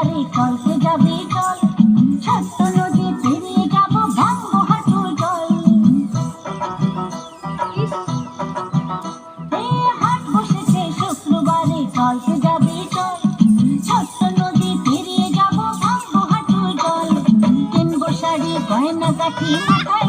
শুক্রবারে চলতে যাবে চল, ছোট্ট নদী পেরিয়ে যাব ভাঙবো হাঁটুর জল। হাট বসেছে শুক্রবারে চলতে যাবে চল, ছোট্ট নদী পেরিয়ে যাব ভাঙবো হাঁটুর জল। কিনবো শাড়ি গয়না কাঠি মাথায়